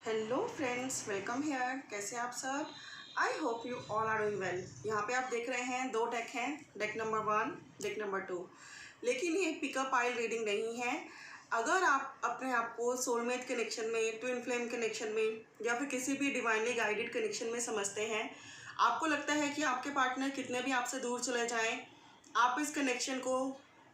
Hello friends, welcome here. कैसे आप सब? I hope you all are doing well. यहाँ पे आप देख रहे हैं दो डेक हैं, डेक नंबर 1, डेक नंबर 2। लेकिन ये पिकअप आइल रीडिंग नहीं है। अगर आप अपने आप को सोलमेट कनेक्शन में, ट्विन फ्लेम कनेक्शन में या फिर किसी भी डिवाइनली गाइडेड कनेक्शन में समझते हैं, आपको लगता है कि आपके पार्टनर कितने भी आपसे दूर चले जाएं, आप इस कनेक्शन को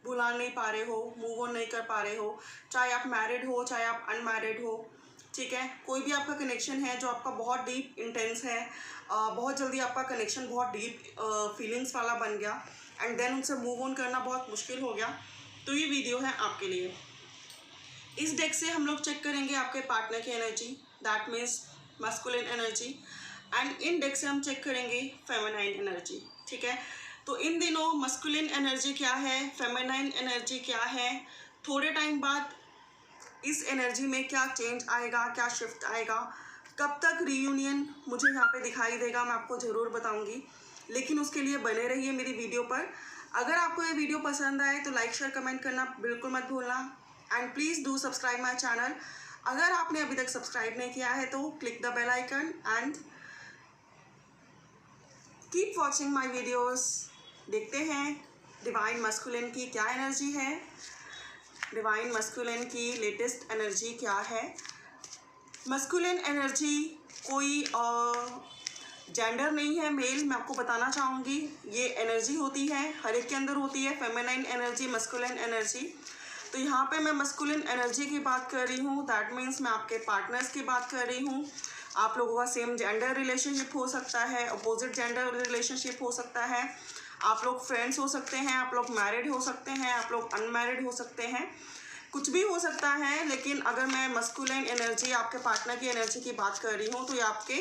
भुला नहीं पा रहे हो, मूव ऑन नहीं कर पा रहे हो। चाहे आप मैरिड हो, चाहे आप अनमैरिड हो, ठीक है, कोई भी आपका कनेक्शन है जो आपका बहुत डीप इंटेंस है, बहुत जल्दी आपका कनेक्शन बहुत डीप फीलिंग्स वाला बन गया एंड देन उनसे मूव ऑन करना बहुत मुश्किल हो गया, तो ये वीडियो है आपके लिए। इस डेक से हम लोग चेक करेंगे आपके पार्टनर की energy, that means masculine energy, and in deck से हम चेक करेंगे फेमिनाइन एनर्जी। ठीक है, तो इन दिनों मस्कुलिन एनर्जी क्या है, फेमिनाइन एनर्जी क्या है, थोड़े टाइम बाद इस एनर्जी में क्या चेंज आएगा, क्या शिफ्ट आएगा, कब तक रीयूनियन मुझे यहाँ पे दिखाई देगा, मैं आपको ज़रूर बताऊंगी। लेकिन उसके लिए बने रहिए मेरी वीडियो पर। अगर आपको ये वीडियो पसंद आए तो लाइक शेयर कमेंट करना बिल्कुल मत भूलना and please do subscribe my channel. अगर आपने अभी तक सब्सक्राइब नहीं किया है तो click the bell icon and keep watching my videos. देखते हैं डिवाइन मस्कुलिन की क्या एनर्जी है, डिवाइन मस्कुलिन की लेटेस्ट एनर्जी क्या है। मस्कुलिन एनर्जी कोई जेंडर नहीं है, मेल, मैं आपको बताना चाहूँगी। ये एनर्जी होती है, हर एक के अंदर होती है, फेमिनाइन एनर्जी, मस्कुलिन एनर्जी। तो यहाँ पे मैं मस्कुलिन एनर्जी की बात कर रही हूँ, दैट मीन्स मैं आपके पार्टनर्स की बात कर रही हूँ। आप लोगों का सेम जेंडर रिलेशनशिप हो सकता है, अपोजिट जेंडर रिलेशनशिप हो सकता है, आप लोग फ्रेंड्स हो सकते हैं, आप लोग मैरिड हो सकते हैं, आप लोग अनमैरिड हो सकते हैं, कुछ भी हो सकता है। लेकिन अगर मैं मस्कुलिन एनर्जी, आपके पार्टनर की एनर्जी की बात कर रही हूँ, तो ये आपके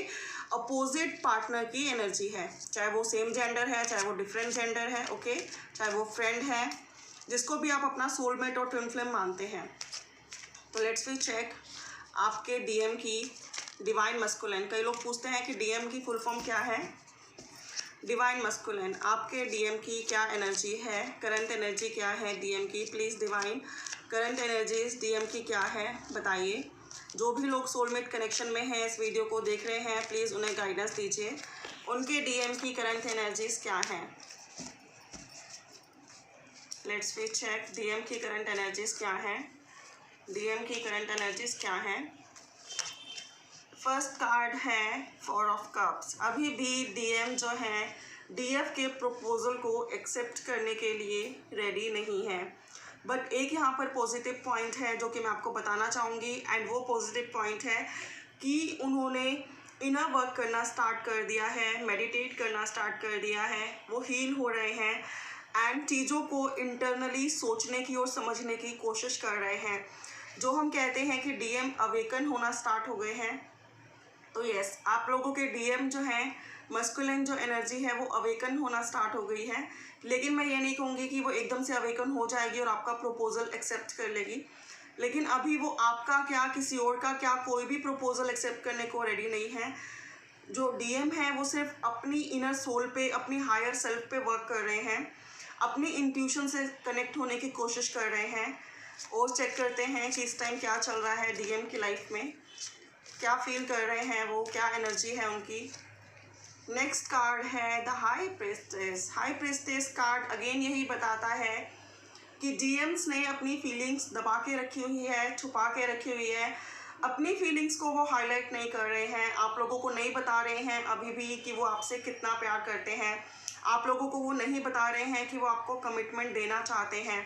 अपोजिट पार्टनर की एनर्जी है, चाहे वो सेम जेंडर है, चाहे वो डिफरेंट जेंडर है, ओके, चाहे वो फ्रेंड है, जिसको भी आप अपना सोलमेट और ट्विन फ्लेम मानते हैं। तो लेट्स वी चेक आपके डीएम की डिवाइन मस्कुलिन। कई लोग पूछते हैं कि डीएम की फुल फॉर्म क्या है। डिवाइन मस्कुलिन, आपके डीएम की क्या एनर्जी है, करंट एनर्जी क्या है डीएम की, please divine current energies DM की क्या है बताइए। जो भी लोग सोलमेट कनेक्शन में हैं, इस वीडियो को देख रहे हैं, प्लीज़ उन्हें गाइडेंस दीजिए, उनके डीएम की करंट एनर्जीज क्या हैं। लेट्स वी चेक डीएम की करंट एनर्जीज क्या हैं, डीएम की करंट एनर्जीज क्या हैं। फर्स्ट कार्ड है 4 ऑफ कप्स। अभी भी डीएम जो है डीएफ के प्रपोजल को एक्सेप्ट करने के लिए रेडी नहीं है। बट एक यहाँ पर पॉजिटिव पॉइंट है जो कि मैं आपको बताना चाहूँगी, एंड वो पॉजिटिव पॉइंट है कि उन्होंने इनर वर्क करना स्टार्ट कर दिया है, मेडिटेट करना स्टार्ट कर दिया है, वो हील हो रहे हैं एंड चीज़ों को इंटरनली सोचने की और समझने की कोशिश कर रहे हैं। जो हम कहते हैं कि डीएम अवेकन होना स्टार्ट हो गए हैं, तो यस, आप लोगों के डीएम जो हैं, मस्कुलिन जो एनर्जी है वो अवेकन होना स्टार्ट हो गई है। लेकिन मैं ये नहीं कहूँगी कि वो एकदम से अवेकन हो जाएगी और आपका प्रपोजल एक्सेप्ट कर लेगी। लेकिन अभी वो आपका क्या, किसी और का क्या, कोई भी प्रपोजल एक्सेप्ट करने को रेडी नहीं है। जो डीएम है वो सिर्फ अपनी इनर सोल पे, अपनी हायर सेल्फ पे वर्क कर रहे हैं, अपनी इंट्यूशन से कनेक्ट होने की कोशिश कर रहे हैं। और चेक करते हैं कि इस टाइम क्या चल रहा है डीएम की लाइफ में, क्या फील कर रहे हैं वो, क्या एनर्जी है उनकी। नेक्स्ट कार्ड है the high priestess. High priestess card again यही बताता है कि डीएम्स ने अपनी फीलिंग्स दबा के रखी हुई है, छुपा के रखी हुई है, अपनी फीलिंग्स को वो हाईलाइट नहीं कर रहे हैं, आप लोगों को नहीं बता रहे हैं अभी भी कि वो आपसे कितना प्यार करते हैं, आप लोगों को वो नहीं बता रहे हैं कि वो आपको कमिटमेंट देना चाहते हैं,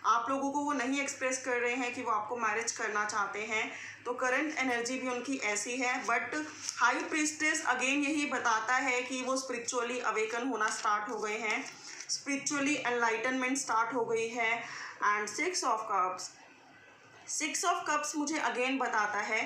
आप लोगों को वो नहीं एक्सप्रेस कर रहे हैं कि वो आपको मैरिज करना चाहते हैं। तो करंट एनर्जी भी उनकी ऐसी है। बट हाई प्रीस्टेस अगेन यही बताता है कि वो स्पिरिचुअली अवेकन होना स्टार्ट हो गए हैं, स्पिरिचुअली एनलाइटनमेंट स्टार्ट हो गई है। And 6 of cups, 6 of cups मुझे अगेन बताता है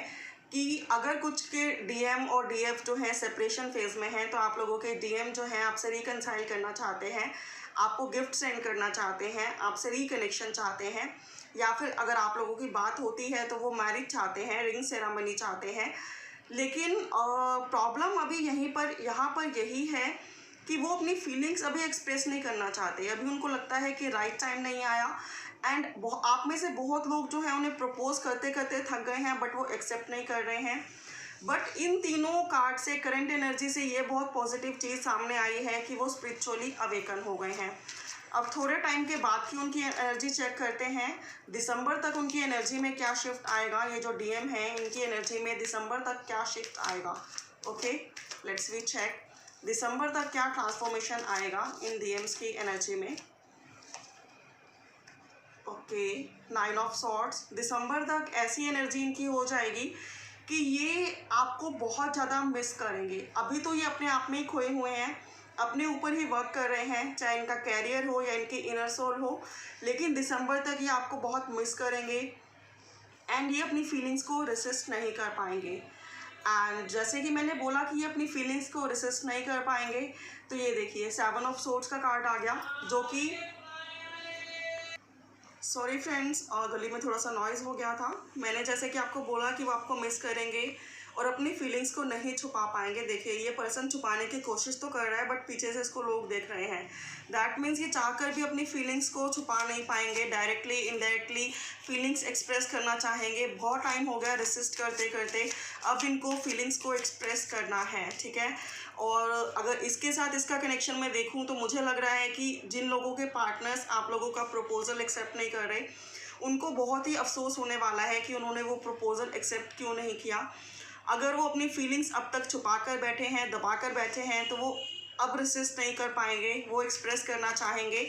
कि अगर कुछ के डीएम और डीएफ जो है सेपरेशन फेज में हैं, तो आप लोगों के डीएम जो हैं आपसे रिकनसाइल करना चाहते हैं, आपको गिफ्ट सेंड करना चाहते हैं, आपसे रिकनेक्शन चाहते हैं, या फिर अगर आप लोगों की बात होती है तो वो मैरिज चाहते हैं, रिंग सेरेमनी चाहते हैं। लेकिन प्रॉब्लम अभी यहाँ पर यही है कि वो अपनी फीलिंग्स अभी एक्सप्रेस नहीं करना चाहते। अभी उनको लगता है कि राइट टाइम नहीं आया, एंड आप में से बहुत लोग जो हैं उन्हें प्रपोज करते करते थक गए हैं, बट वो एक्सेप्ट नहीं कर रहे हैं। बट इन तीनों कार्ड से, करंट एनर्जी से ये बहुत पॉजिटिव चीज़ सामने आई है कि वो स्पिरिचुअली अवेकन हो गए हैं। अब थोड़े टाइम के बाद की उनकी एनर्जी चेक करते हैं, दिसंबर तक उनकी एनर्जी में क्या शिफ्ट आएगा। ये जो डीएम है इनकी एनर्जी में दिसंबर तक क्या शिफ्ट आएगा। ओके, लेट्स वी चेक दिसंबर तक क्या ट्रांसफॉर्मेशन आएगा इन डीएम्स की एनर्जी में। Okay, 9 of swords. दिसंबर तक ऐसी एनर्जी इनकी हो जाएगी कि ये आपको बहुत ज़्यादा मिस करेंगे। अभी तो ये अपने आप में ही खोए हुए हैं, अपने ऊपर ही वर्क कर रहे हैं, चाहे इनका कैरियर हो या इनकी इनर सोल हो, लेकिन दिसंबर तक ये आपको बहुत मिस करेंगे एंड ये अपनी फीलिंग्स को रेसिस्ट नहीं कर पाएंगे। एंड जैसे कि मैंने बोला कि ये अपनी फीलिंग्स को रेसिस्ट नहीं कर पाएंगे, तो ये देखिए 7 ऑफ सोर्ड्स का कार्ड आ गया, जो कि सॉरी फ्रेंड्स, गली में थोड़ा सा नॉइज़ हो गया था। मैंने जैसे कि आपको बोला कि वो आपको मिस करेंगे और अपनी फीलिंग्स को नहीं छुपा पाएंगे। देखिए ये पर्सन छुपाने की कोशिश तो कर रहा है, बट पीछे से इसको लोग देख रहे हैं। दैट मीन्स ये चाहकर भी अपनी फीलिंग्स को छुपा नहीं पाएंगे। डायरेक्टली इनडायरेक्टली फीलिंग्स एक्सप्रेस करना चाहेंगे। बहुत टाइम हो गया रेसिस्ट करते करते, अब इनको फीलिंग्स को एक्सप्रेस करना है, ठीक है। और अगर इसके साथ इसका कनेक्शन मैं देखूं तो मुझे लग रहा है कि जिन लोगों के पार्टनर्स आप लोगों का प्रपोजल एक्सेप्ट नहीं कर रहे, उनको बहुत ही अफसोस होने वाला है कि उन्होंने वो प्रपोजल एक्सेप्ट क्यों नहीं किया। अगर वो अपनी फीलिंग्स अब तक छुपा कर बैठे हैं, दबा कर बैठे हैं, तो वो अब रेसिस्ट नहीं कर पाएंगे, वो एक्सप्रेस करना चाहेंगे।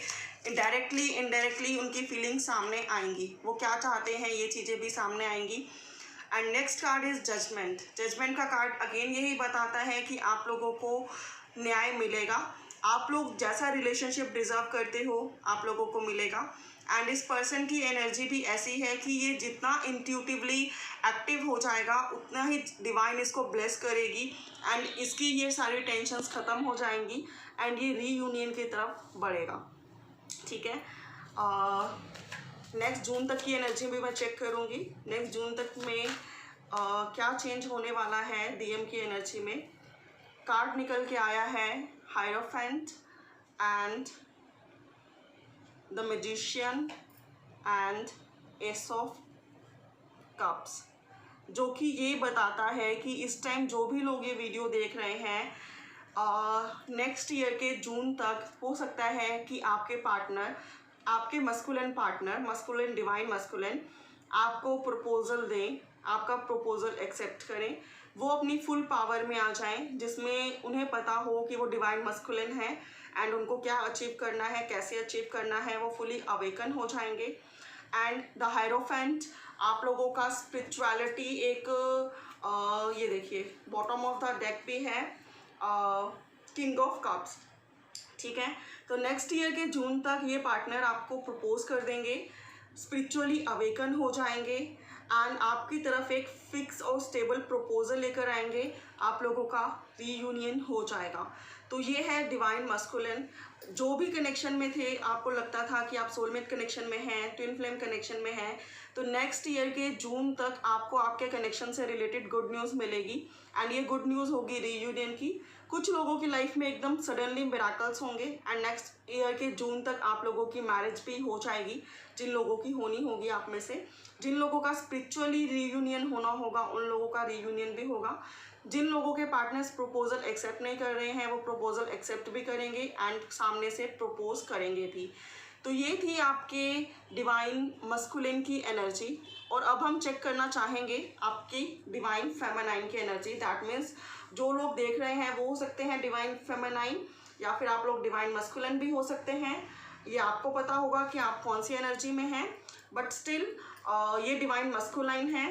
डायरेक्टली इनडायरेक्टली उनकी फीलिंग्स सामने आएंगी, वो क्या चाहते हैं ये चीज़ें भी सामने आएंगी। And next card is judgement. Judgement का कार्ड अगेन यही बताता है कि आप लोगों को न्याय मिलेगा। आप लोग जैसा रिलेशनशिप डिज़र्व करते हो आप लोगों को मिलेगा। एंड इस पर्सन की एनर्जी भी ऐसी है कि ये जितना इंट्यूटिवली एक्टिव हो जाएगा उतना ही डिवाइन इसको ब्लेस करेगी एंड इसकी ये सारी टेंशन्स ख़त्म हो जाएंगी एंड ये रीयूनियन की तरफ बढ़ेगा, ठीक है। नेक्स्ट जून तक की एनर्जी भी मैं चेक करूँगी। नेक्स्ट जून तक में क्या चेंज होने वाला है डीएम की एनर्जी में। कार्ड निकल के आया है hierophant and the magician and S of cups, जो कि ये बताता है कि इस टाइम जो भी लोग ये वीडियो देख रहे हैं, नेक्स्ट ईयर के जून तक हो सकता है कि आपके पार्टनर, आपके masculine partner, masculine divine masculine आपको प्रपोजल दें, आपका प्रपोजल एक्सेप्ट करें, वो अपनी फुल पावर में आ जाएं, जिसमें उन्हें पता हो कि वो डिवाइन मस्कुलिन है एंड उनको क्या अचीव करना है, कैसे अचीव करना है, वो फुली अवेकन हो जाएंगे। एंड द हायरोफेंट, आप लोगों का स्पिरिचुअलिटी एक ये देखिए बॉटम ऑफ द डेक भी है किंग ऑफ कप्स, ठीक है। तो नेक्स्ट ईयर के जून तक ये पार्टनर आपको प्रपोज कर देंगे, स्पिरिचुअली अवेकन हो जाएंगे एंड आपकी तरफ एक फिक्स और स्टेबल प्रपोजल लेकर आएंगे। आप लोगों का रीयूनियन हो जाएगा। तो ये है डिवाइन मस्कुलिन। जो भी कनेक्शन में थे, आपको लगता था कि आप सोलमेट कनेक्शन में हैं, ट्विन फ्लेम कनेक्शन में हैं, तो नेक्स्ट ईयर के जून तक आपको आपके कनेक्शन से रिलेटेड गुड न्यूज़ मिलेगी एंड ये गुड न्यूज़ होगी रीयूनियन की। कुछ लोगों की लाइफ में एकदम सडनली मिराकल्स होंगे एंड नेक्स्ट ईयर के जून तक आप लोगों की मैरिज भी हो जाएगी, जिन लोगों की होनी होगी आप में से। जिन लोगों का स्पिरिचुअली रीयूनियन होना होगा उन लोगों का रीयूनियन भी होगा। जिन लोगों के पार्टनर्स प्रपोजल एक्सेप्ट नहीं कर रहे हैं वो प्रपोजल एक्सेप्ट भी करेंगे एंड सामने से प्रपोज करेंगे भी। तो ये थी आपके डिवाइन मस्कुलिन की एनर्जी। और अब हम चेक करना चाहेंगे आपकी डिवाइन फेमिनाइन की एनर्जी। दैट मीन्स जो लोग देख रहे हैं वो हो सकते हैं डिवाइन फेमिनाइन या फिर आप लोग डिवाइन मस्कुलिन भी हो सकते हैं। ये आपको पता होगा कि आप कौन सी एनर्जी में हैं, बट स्टिल ये डिवाइन मस्कुलाइन है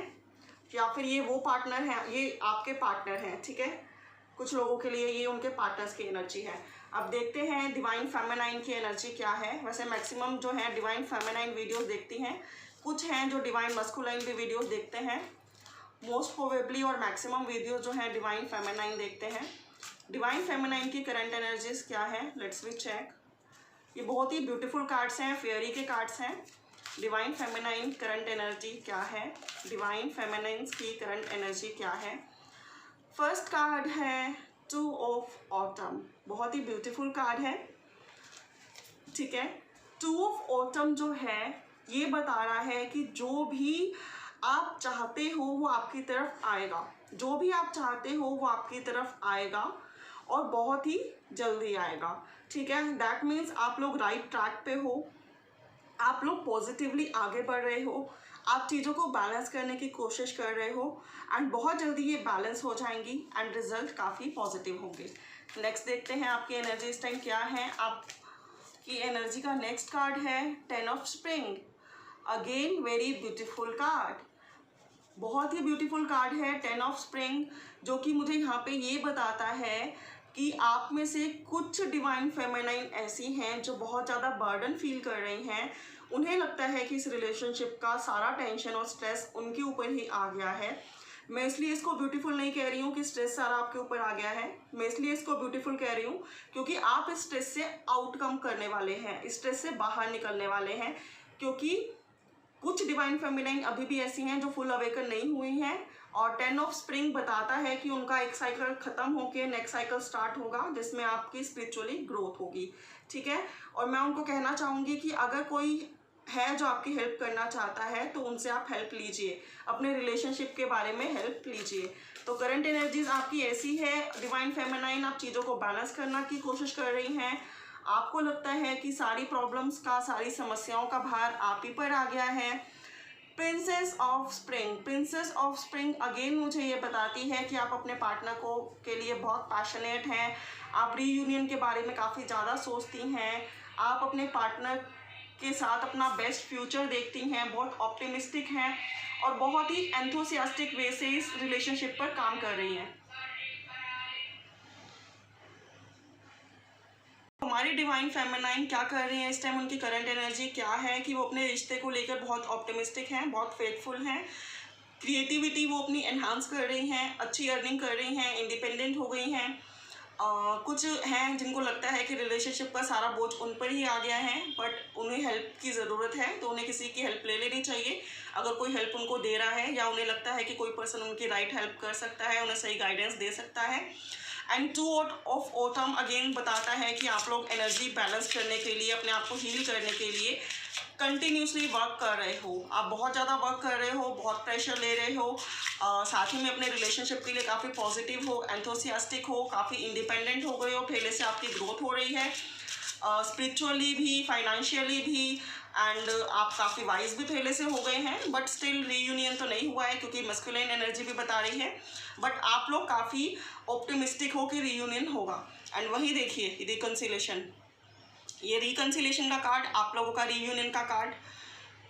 या फिर ये वो पार्टनर है, ये आपके पार्टनर हैं, ठीक है। कुछ लोगों के लिए ये उनके पार्टनर्स की एनर्जी है। अब देखते हैं डिवाइन फेमिनाइन की एनर्जी क्या है। वैसे मैक्सिमम जो है डिवाइन फेमिनाइन वीडियोस देखती हैं, कुछ हैं जो डिवाइन मस्कुलाइन भी वीडियोस देखते हैं। मोस्ट प्रोबेबली और मैक्सिमम वीडियोस जो है डिवाइन फेमिनाइन देखते हैं। डिवाइन फेमिनाइन की करंट एनर्जीज क्या है, लेट्स वी चेक। ये बहुत ही ब्यूटीफुल कार्ड्स हैं, फेयरी के कार्ड्स हैं। डिवाइन फेमिनाइन करंट एनर्जी क्या है, डिवाइन फेमिनाइन्स की करंट एनर्जी क्या है। फर्स्ट कार्ड है 2 ऑफ ऑटम, बहुत ही ब्यूटीफुल कार्ड है, ठीक है। 2 ऑफ ऑटम जो है ये बता रहा है कि जो भी आप चाहते हो वो आपकी तरफ आएगा। जो भी आप चाहते हो वो आपकी तरफ आएगा और बहुत ही जल्दी आएगा, ठीक है। दैट मीन्स आप लोग राइट ट्रैक पे हो, आप लोग पॉजिटिवली आगे बढ़ रहे हो, आप चीज़ों को बैलेंस करने की कोशिश कर रहे हो एंड बहुत जल्दी ये बैलेंस हो जाएंगी एंड रिजल्ट काफ़ी पॉजिटिव होंगे। नेक्स्ट देखते हैं आपकी एनर्जी इस टाइम क्या है। आपकी एनर्जी का नेक्स्ट कार्ड है 10 of spring. Again very beautiful card, बहुत ही ब्यूटीफुल कार्ड है 10 ऑफ स्प्रिंग, जो कि मुझे यहाँ पे ये बताता है कि आप में से कुछ डिवाइन फेमिनाइन ऐसी हैं जो बहुत ज़्यादा बर्डन फील कर रही हैं। उन्हें लगता है कि इस रिलेशनशिप का सारा टेंशन और स्ट्रेस उनके ऊपर ही आ गया है। मैं इसलिए इसको ब्यूटीफुल नहीं कह रही हूँ कि स्ट्रेस सारा आपके ऊपर आ गया है, मैं इसलिए इसको ब्यूटीफुल कह रही हूँ क्योंकि आप इस स्ट्रेस से आउटकम करने वाले हैं, इस स्ट्रेस से बाहर निकलने वाले हैं। क्योंकि कुछ डिवाइन फेमिनाइन अभी भी ऐसी हैं जो फुल अवेकन नहीं हुई हैं और 10 ऑफ स्प्रिंग बताता है कि उनका एक साइकिल ख़त्म होकर नेक्स्ट साइकिल स्टार्ट होगा जिसमें आपकी स्पिरिचुअली ग्रोथ होगी, ठीक है। और मैं उनको कहना चाहूँगी कि अगर कोई है जो आपकी हेल्प करना चाहता है तो उनसे आप हेल्प लीजिए, अपने रिलेशनशिप के बारे में हेल्प लीजिए। तो करंट एनर्जीज आपकी ऐसी है, डिवाइन फेमिनाइन आप चीज़ों को बैलेंस करने की कोशिश कर रही हैं। आपको लगता है कि सारी प्रॉब्लम्स का, सारी समस्याओं का भार आप ही पर आ गया है। Princess of spring, princess of spring again मुझे ये बताती है कि आप अपने पार्टनर को के लिए बहुत पैशनेट हैं, आप रीयूनियन के बारे में काफ़ी ज़्यादा सोचती हैं, आप अपने पार्टनर के साथ अपना बेस्ट फ्यूचर देखती हैं, बहुत ऑप्टिमिस्टिक हैं और बहुत ही एंथुसियास्टिक वे से इस रिलेशनशिप पर काम कर रही हैं। हमारी डिवाइन फेमिनाइन क्या कर रही है इस टाइम, उनकी करंट एनर्जी क्या है कि वो अपने रिश्ते को लेकर बहुत ऑप्टिमिस्टिक हैं, बहुत फेथफुल हैं, क्रिएटिविटी वो अपनी एनहांस कर रही हैं, अच्छी अर्निंग कर रही हैं, इंडिपेंडेंट हो गई हैं। कुछ हैं जिनको लगता है कि रिलेशनशिप का सारा बोझ उन पर ही आ गया है, बट उन्हें हेल्प की ज़रूरत है तो उन्हें किसी की हेल्प ले लेनी चाहिए। अगर कोई हेल्प उनको दे रहा है या उन्हें लगता है कि कोई पर्सन उनकी राइट हेल्प कर सकता है, उन्हें सही गाइडेंस दे सकता है। एंड 2 ऑफ ऑटम अगेन बताता है कि आप लोग एनर्जी बैलेंस करने के लिए, अपने आप को हील करने के लिए कंटिन्यूसली वर्क कर रहे हो। आप बहुत ज़्यादा वर्क कर रहे हो, बहुत प्रेशर ले रहे हो, साथ ही में अपने रिलेशनशिप के लिए काफ़ी पॉजिटिव हो, एंथुसियास्टिक हो, काफ़ी इंडिपेंडेंट हो गए हो, पहले से आपकी ग्रोथ हो रही है स्पिरिचुअली भी, फाइनेंशियली भी, एंड आप काफ़ी वाइज भी पहले से हो गए हैं। बट स्टिल रीयूनियन तो नहीं हुआ है क्योंकि मस्कुलिन एनर्जी भी बता रही है, बट आप लोग काफ़ी ऑप्टिमिस्टिक हो कि रीयूनियन होगा। एंड वही देखिए रिकन्सिलेशन, ये रिकन्सिलेशन का कार्ड, आप लोगों का रीयूनियन का कार्ड।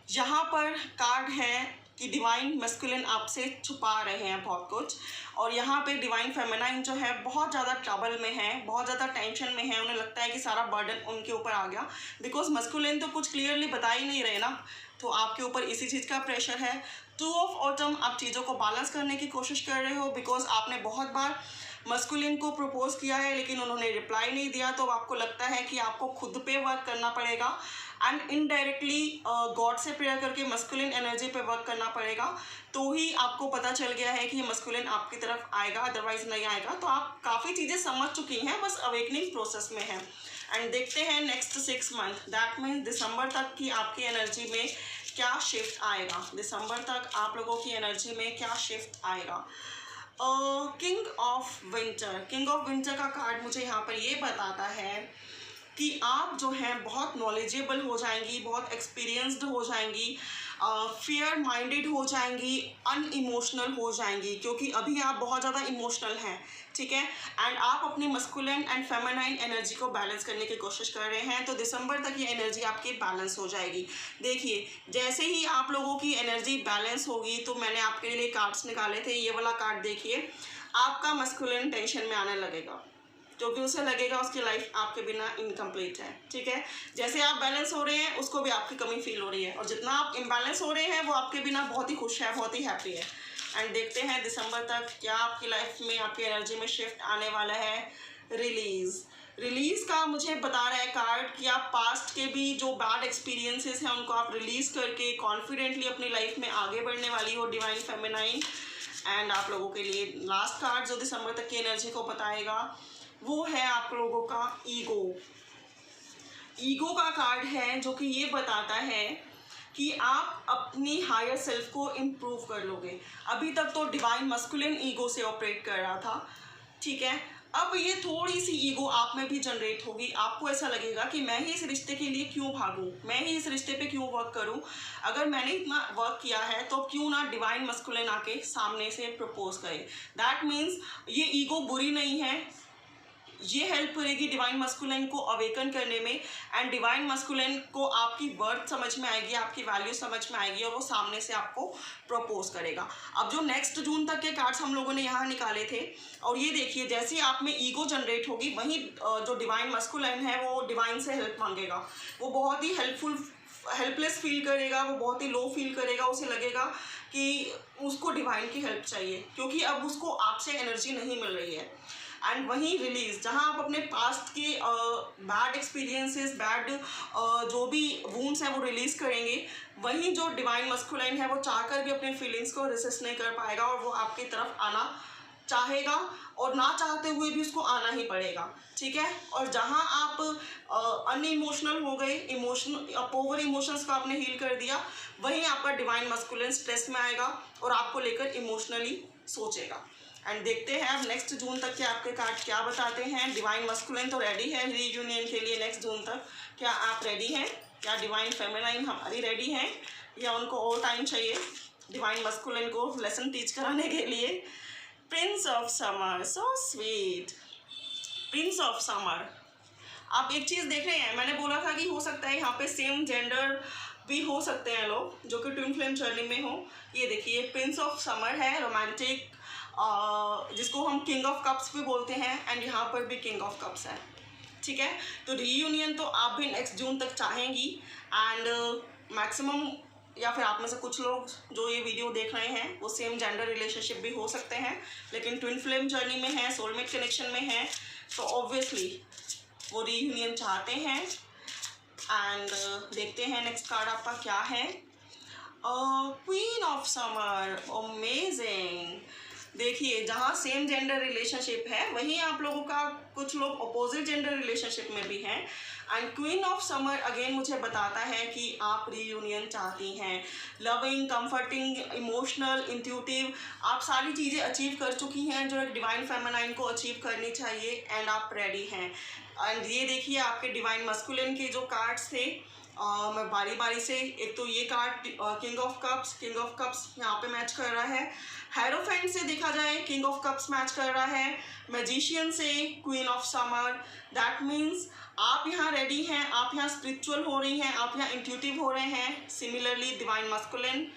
यहाँ पर कार्ड है कि डिवाइन मस्कुलिन आपसे छुपा रहे हैं बहुत कुछ, और यहाँ पे डिवाइन फेमिनाइन जो है बहुत ज़्यादा ट्रबल में है, बहुत ज़्यादा टेंशन में है, उन्हें लगता है कि सारा बर्डन उनके ऊपर आ गया बिकॉज मस्कुलिन तो कुछ क्लियरली बता ही नहीं रहे ना, तो आपके ऊपर इसी चीज़ का प्रेशर है। 2 ऑफ ऑटम, आप चीज़ों को बैलेंस करने की कोशिश कर रहे हो बिकॉज आपने बहुत बार मस्कुलिन को प्रपोज किया है लेकिन उन्होंने रिप्लाई नहीं दिया, तो आपको लगता है कि आपको खुद पे वर्क करना पड़ेगा एंड इनडायरेक्टली गॉड से प्रेयर करके मस्कुलिन एनर्जी पे वर्क करना पड़ेगा, तो ही आपको पता चल गया है कि मस्कुलिन आपकी तरफ आएगा, अदरवाइज नहीं आएगा। तो आप काफ़ी चीज़ें समझ चुकी हैं, बस अवेकनिंग प्रोसेस में है। एंड देखते हैं नेक्स्ट 6 मंथ, दैट मीन्स दिसंबर तक की आपकी एनर्जी में क्या शिफ्ट आएगा, दिसंबर तक आप लोगों की एनर्जी में क्या शिफ्ट आएगा। King of winter, king of winter का कार्ड मुझे यहाँ पर ये बताता है कि आप जो हैं बहुत नॉलेजेबल हो जाएंगी, बहुत एक्सपीरियंस्ड हो जाएंगी, फेयर माइंडेड हो जाएंगी, अनइमोशनल हो जाएंगी, क्योंकि अभी आप बहुत ज़्यादा इमोशनल हैं, ठीक है। एंड आप अपनी मस्कुलिन एंड फेमिनाइन एनर्जी को बैलेंस करने की कोशिश कर रहे हैं, तो दिसंबर तक ये एनर्जी आपकी बैलेंस हो जाएगी। देखिए जैसे ही आप लोगों की एनर्जी बैलेंस होगी, तो मैंने आपके लिए कार्ड्स निकाले थे, ये वाला कार्ड देखिए, आपका मस्कुलिन टेंशन में आने लगेगा क्योंकि उसे लगेगा उसकी लाइफ आपके बिना इनकम्प्लीट है, ठीक है। जैसे आप बैलेंस हो रहे हैं उसको भी आपकी कमी फील हो रही है, और जितना आप इम्बैलेंस हो रहे हैं वो आपके बिना बहुत ही खुश है, बहुत ही हैप्पी है। एंड देखते हैं दिसंबर तक क्या आपकी लाइफ में, आपकी एनर्जी में शिफ्ट आने वाला है। रिलीज़ का मुझे बता रहा है कार्ड कि आप पास्ट के भी जो बैड एक्सपीरियंसेस हैं उनको आप रिलीज़ करके कॉन्फिडेंटली अपनी लाइफ में आगे बढ़ने वाली हो डिवाइन फेमिनाइन। एंड आप लोगों के लिए लास्ट कार्ड जो दिसंबर तक की एनर्जी को बताएगा वो है आप लोगों का ईगो। ईगो का कार्ड है जो कि ये बताता है कि आप अपनी हायर सेल्फ को इम्प्रूव कर लोगे। अभी तक तो डिवाइन मस्कुलिन ईगो से ऑपरेट कर रहा था, ठीक है। अब ये थोड़ी सी ईगो आप में भी जनरेट होगी। आपको ऐसा लगेगा कि मैं ही इस रिश्ते के लिए क्यों भागूं, मैं ही इस रिश्ते पे क्यों वर्क करूं, अगर मैंने इतना वर्क किया है तो क्यों ना डिवाइन मस्कुलिन आके सामने से प्रपोज करे। दैट मीन्स ये ईगो बुरी नहीं है, ये हेल्प करेगी डिवाइन मस्कुलिन को अवेकन करने में, एंड डिवाइन मस्कुलिन को आपकी वर्थ समझ में आएगी, आपकी वैल्यू समझ में आएगी और वो सामने से आपको प्रपोज करेगा। अब जो नेक्स्ट जून तक के कार्ड्स हम लोगों ने यहाँ निकाले थे, और ये देखिए जैसे ही आप में ईगो जनरेट होगी वहीं जो डिवाइन मस्कुलिन है वो डिवाइन से हेल्प मांगेगा। वो बहुत ही हेल्पलेस फील करेगा, वो बहुत ही लो फील करेगा, उसे लगेगा कि उसको डिवाइन की हेल्प चाहिए क्योंकि अब उसको आपसे एनर्जी नहीं मिल रही है। एंड वहीं रिलीज, जहाँ आप अपने पास्ट के बैड एक्सपीरियंसेस, बैड जो भी वूंड्स हैं वो रिलीज करेंगे, वहीं जो डिवाइन मस्कुलाइन है वो चाहकर भी अपने फीलिंग्स को रेसिस्ट नहीं कर पाएगा और वो आपकी तरफ आना चाहेगा और ना चाहते हुए भी उसको आना ही पड़ेगा, ठीक है। और जहाँ आप अनइमोशनल हो गए, ओवर इमोशंस को आपने हील कर दिया, वहीं आपका डिवाइन मस्कुलिन स्ट्रेस में आएगा और आपको लेकर इमोशनली सोचेगा। एंड देखते हैं अब नेक्स्ट जून तक के आपके कार्ड क्या बताते हैं। डिवाइन मस्कुलिन तो रेडी है रीयूनियन के लिए नेक्स्ट जून तक, क्या आप रेडी हैं? क्या डिवाइन फेमिनाइन हमारी रेडी हैं या उनको और टाइम चाहिए डिवाइन मस्कुलिन को लेसन टीच कराने के लिए? Prince of summer, so sweet. Prince of summer, आप एक चीज़ देख रहे हैं, मैंने बोला था कि हो सकता है यहाँ पे सेम जेंडर भी हो सकते हैं लोग जो कि ट्विन फ्लेम जर्नी में हो। ये देखिए प्रिंस ऑफ समर है, रोमांटिक, जिसको हम किंग ऑफ कप्स भी बोलते हैं, एंड यहाँ पर भी किंग ऑफ कप्स है, ठीक है। तो रीयूनियन तो आप भी नेक्स्ट जून तक चाहेंगी, एंड मैक्सिमम या फिर आप में से कुछ लोग जो ये वीडियो देख रहे हैं वो सेम जेंडर रिलेशनशिप भी हो सकते हैं, लेकिन ट्विन फ्लेम जर्नी में है, सोलमेट कनेक्शन में है, तो ऑब्वियसली वो रीयूनियन चाहते हैं। एंड देखते हैं नेक्स्ट कार्ड आपका क्या है। Queen of summer, amazing. देखिए जहाँ सेम जेंडर रिलेशनशिप है वहीं आप लोगों का कुछ लोग अपोजिट जेंडर रिलेशनशिप में भी हैं, and queen of summer again मुझे बताता है कि आप रीयूनियन चाहती हैं। लविंग, कंफर्टिंग, इमोशनल, इंट्यूटिव, आप सारी चीज़ें अचीव कर चुकी हैं जो एक डिवाइन फेमिनाइन को अचीव करनी चाहिए, एंड आप रेडी हैं। एंड ये देखिए आपके डिवाइन मस्कुलिन के जो कार्ड्स थे, मैं बारी बारी से, एक तो ये कार्ड किंग ऑफ कप्स यहाँ पे मैच कर रहा है, हेरोफेंट से देखा जाए किंग ऑफ कप्स मैच कर रहा है, मैजिशियन से queen of summer. That means आप यहाँ रेडी हैं, आप यहाँ स्पिरिचुअल हो रही हैं, आप यहाँ इंट्यूटिव हो रहे हैं। Similarly divine masculine,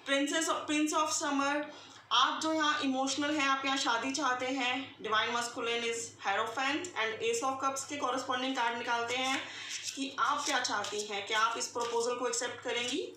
Prince of summer, आप जो यहाँ इमोशनल हैं, आप यहाँ शादी चाहते हैं। Divine masculine is hierophant, and S of cups के कॉरेस्पॉन्डिंग कार्ड निकालते हैं कि आप क्या चाहती हैं, क्या आप इस प्रपोजल को एक्सेप्ट करेंगी?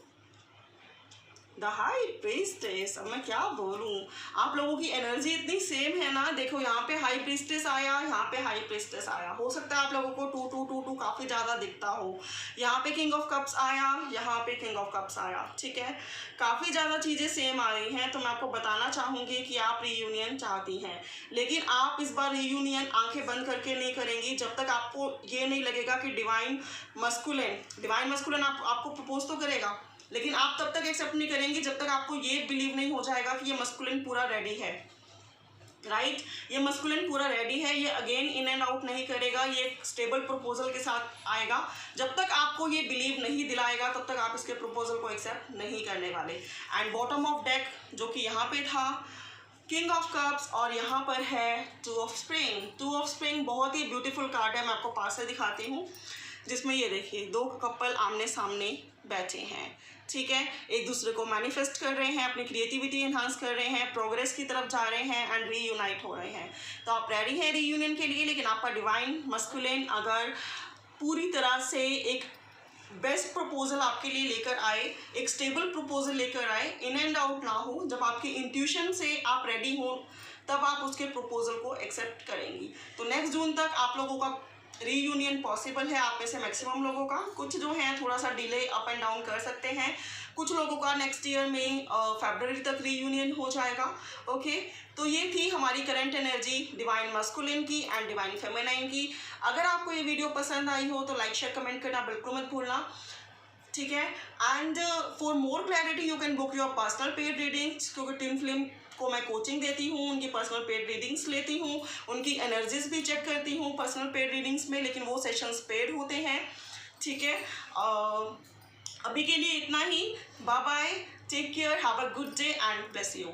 द हाई प्रीस्टेस, अब मैं क्या बोलूँ, आप लोगों की एनर्जी इतनी सेम है ना। देखो यहाँ पे हाई प्रीस्टेस आया, यहाँ पे हाई प्रीस्टेस आया, हो सकता है आप लोगों को 2-2-2-2 काफ़ी ज़्यादा दिखता हो। यहाँ पे किंग ऑफ कप्स आया, यहाँ पे किंग ऑफ कप्स आया, ठीक है, काफ़ी ज़्यादा चीज़ें सेम आ रही हैं। तो मैं आपको बताना चाहूँगी कि आप रीयूनियन चाहती हैं, लेकिन आप इस बार रीयूनियन आंखें बंद करके नहीं करेंगी जब तक आपको ये नहीं लगेगा कि डिवाइन मस्कुलिन आपको प्रपोज तो करेगा, लेकिन आप तब तक एक्सेप्ट नहीं करेंगी जब तक आपको ये बिलीव नहीं हो जाएगा कि ये मस्कुलिन पूरा रेडी है, राइट। ये मस्कुलिन पूरा रेडी है, ये अगेन इन एंड आउट नहीं करेगा, ये एक स्टेबल प्रपोजल के साथ आएगा। जब तक आपको ये बिलीव नहीं दिलाएगा तब तक आप इसके प्रपोजल को एक्सेप्ट नहीं करने वाले। एंड बॉटम ऑफ डेक जो कि यहाँ पे था किंग ऑफ कप्स, और यहाँ पर है टू ऑफ स्प्रिंग बहुत ही ब्यूटीफुल कार्ड है, मैं आपको पास से दिखाती हूँ, जिसमें ये देखिए दो कपल आमने सामने बैठे हैं, ठीक है, एक दूसरे को मैनिफेस्ट कर रहे हैं, अपनी क्रिएटिविटी एनहांस कर रहे हैं, प्रोग्रेस की तरफ जा रहे हैं, एंड रीयूनाइट हो रहे हैं। तो आप रेडी हैं रीयूनियन के लिए, लेकिन आपका डिवाइन मस्कुलिन अगर पूरी तरह से एक बेस्ट प्रपोजल आपके लिए लेकर आए, एक स्टेबल प्रपोजल लेकर आए, इन एंड आउट ना हो, जब आपकी इंट्यूशन से आप रेडी हो तब आप उसके प्रपोजल को एक्सेप्ट करेंगी। तो नेक्स्ट जून तक आप लोगों का रीयूनियन पॉसिबल है, आप में से मैक्सिमम लोगों का। कुछ जो हैं थोड़ा सा डिले अप एंड डाउन कर सकते हैं, कुछ लोगों का नेक्स्ट ईयर में फरवरी तक रीयूनियन हो जाएगा, ओके। तो ये थी हमारी करंट एनर्जी डिवाइन मस्कुलिन की एंड डिवाइन फेमिनाइन की। अगर आपको ये वीडियो पसंद आई हो तो लाइक शेयर कमेंट करना बिल्कुल मत भूलना। ठीक है। And for more clarity you can book your personal paid readings, क्योंकि टिन फिल्म को मैं कोचिंग देती हूँ, उनकी पर्सनल पेड रीडिंग्स लेती हूँ, उनकी एनर्जीज भी चेक करती हूँ पर्सनल पेड रीडिंग्स में, लेकिन वो सेशंस पेड होते हैं। ठीक है, अभी के लिए इतना ही। Bye bye, take care, have a good day and bless you.